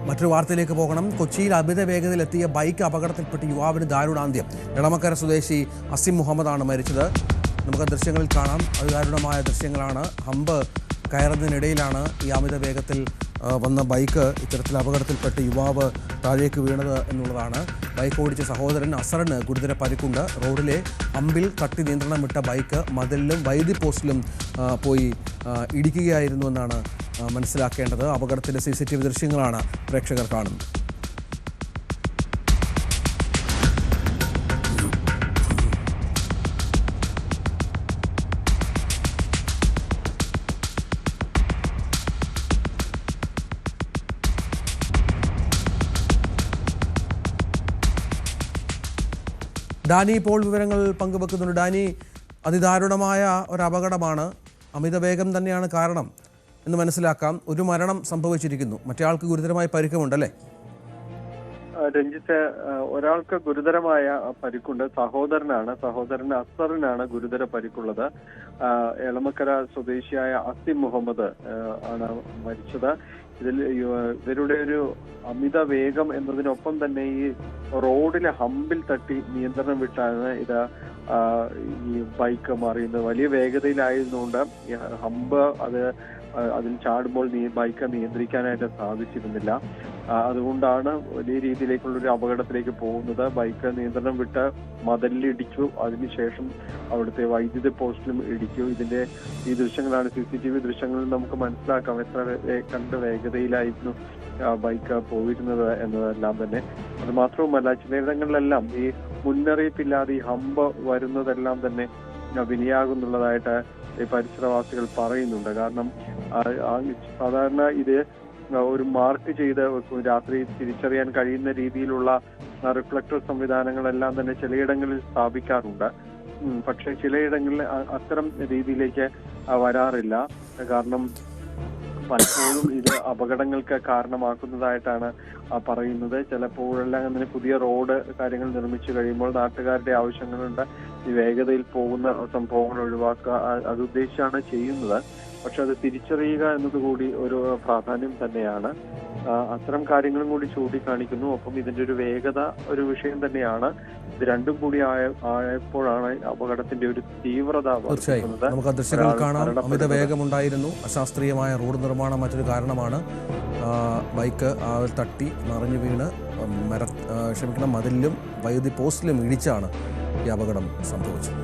മറ്റൊരു വാർത്തയിലേക്ക് പോകണം. കൊച്ചിയിൽ അമിത വേഗതയിലെത്തിയ ബൈക്ക് അപകടത്തിൽപ്പെട്ട് യുവാവിന് ദാരുണാന്ത്യം. എളമക്കര സ്വദേശി അസിം മുഹമ്മദാണ് മരിച്ചത്. നമുക്ക് ദൃശ്യങ്ങളിൽ കാണാം. അതിദാരുണമായ ദൃശ്യങ്ങളാണ്. ഹമ്പ് കയറുന്നതിനിടയിലാണ് ഈ അമിത വേഗത്തിൽ വന്ന ബൈക്ക് ഇത്തരത്തിൽ അപകടത്തിൽപ്പെട്ട് യുവാവ് താഴേക്ക് വീണത് എന്നുള്ളതാണ്. ബൈക്ക് ഓടിച്ച സഹോദരൻ അസറിന് ഗുരുതര പരിക്കുണ്ട്. റോഡിലെ ഹമ്പിൽ തട്ടി നിയന്ത്രണം വിട്ട ബൈക്ക് മതിലിലും വൈദ്യുതി പോസ്റ്റിലും പോയി ഇടിക്കുകയായിരുന്നുവെന്നാണ് മനസ്സിലാക്കേണ്ടത്. അപകടത്തിൻ്റെ CCTV ദൃശ്യങ്ങളാണ് പ്രേക്ഷകർ കാണുന്നത്. ഡാനി ഇപ്പോൾ വിവരങ്ങൾ പങ്കുവെക്കുന്നുണ്ട്. ഡാനി, അതിദാരുണമായ ഒരു അപകടമാണ്. അമിതവേഗം തന്നെയാണ് കാരണം എന്ന് മനസ്സിലാക്കാം. ഒരു മരണം സംഭവിച്ചിരിക്കുന്നു, മറ്റേ ആൾക്ക് ഗുരുതരമായ പരിക്കുമുണ്ടല്ലേ? രഞ്ജിത്ത്, ഒരാൾക്ക് ഗുരുതരമായ പരിക്കുണ്ട്. സഹോദരൻ അസറിനാണ് ഗുരുതര പരിക്കുള്ളത്. എളമക്കര സ്വദേശിയായ അസിം മുഹമ്മദ് ആണ് മരിച്ചത്. ഇവരുടെ ഒരു അമിത വേഗം എന്നതിനൊപ്പം തന്നെ ഈ റോഡിലെ ഹമ്പിൽ തട്ടി നിയന്ത്രണം വിട്ടാണ് ഈ ബൈക്ക് മാറിയുന്നത്. വലിയ വേഗതയിലായതുകൊണ്ട് ഹമ്പ് അതിൽ ചാടുമ്പോൾ ബൈക്ക് നിയന്ത്രിക്കാനായിട്ട് സാധിച്ചിരുന്നില്ല. അതുകൊണ്ടാണ് വലിയ രീതിയിലേക്കുള്ള ഒരു അപകടത്തിലേക്ക് പോകുന്നത്. ബൈക്ക് നിയന്ത്രണം വിട്ട് മതിലിടിച്ചു, അതിനുശേഷം അവിടുത്തെ വൈദ്യുതി പോസ്റ്റിലും ഇടിച്ചു. ഈ ദൃശ്യങ്ങളാണ് CCTV ദൃശ്യങ്ങളിൽ നമുക്ക് മനസ്സിലാക്കാം എത്ര വേഗതയിലായിരുന്നു ബൈക്ക് പോയിരുന്നത് എന്നതെല്ലാം തന്നെ. അത് മാത്രവുമല്ല, ചിലയിടങ്ങളിലെല്ലാം ഈ മുന്നറിയിപ്പില്ലാതെ ഈ ഹമ്പ് വരുന്നതെല്ലാം തന്നെ വിനയാകുന്നുള്ളതായിട്ട് ഈ പരിസരവാസികൾ പറയുന്നുണ്ട്. കാരണം സാധാരണ ഇത് ഒരു മാർക്ക് ചെയ്ത് രാത്രി തിരിച്ചറിയാൻ കഴിയുന്ന രീതിയിലുള്ള റിഫ്ലക്ടർ സംവിധാനങ്ങളെല്ലാം തന്നെ ചിലയിടങ്ങളിൽ സ്ഥാപിക്കാറുണ്ട്. പക്ഷെ ചിലയിടങ്ങളിൽ അത്തരം രീതിയിലേക്ക് വരാറില്ല. കാരണം പലപ്പോഴും ഇത് അപകടങ്ങൾക്ക് കാരണമാക്കുന്നതായിട്ടാണ് പറയുന്നത്. ചിലപ്പോഴെല്ലാം അങ്ങനെ പുതിയ റോഡ് കാര്യങ്ങൾ നിർമ്മിച്ചു കഴിയുമ്പോൾ നാട്ടുകാരുടെ ആവശ്യങ്ങളുണ്ട്, ഈ വേഗതയിൽ പോകുന്ന സംഭവങ്ങൾ ഒഴിവാക്കുക, അത് ഉദ്ദേശിച്ചാണ് ചെയ്യുന്നത്. പക്ഷെ അത് തിരിച്ചറിയുക എന്നതുകൂടി ഒരു പ്രാധാന്യം തന്നെയാണ്. അത്തരം കാര്യങ്ങളും കൂടി ചൂണ്ടിക്കാണിക്കുന്നു. ഒപ്പം ഇതിന്റെ ഒരു വേഗത ഒരു വിഷയം തന്നെയാണ്. ഇത് രണ്ടും കൂടി ആയപ്പോഴാണ് അപകടത്തിന്റെ ഒരു തീവ്രത വർദ്ധിക്കുന്നത്. നമുക്ക് ദൃശ്യങ്ങൾ കാണാം. അമിത വേഗമുണ്ടായിരുന്നു. അശാസ്ത്രീയമായ റോഡ് നിർമ്മാണം മറ്റൊരു കാരണമാണ്. ബൈക്ക് തട്ടി മറിഞ്ഞു വീണ് മതിലിലും വൈദ്യുതി പോസ്റ്റിലും ഇടിച്ചാണ് ഈ അപകടം സംഭവിച്ചത്.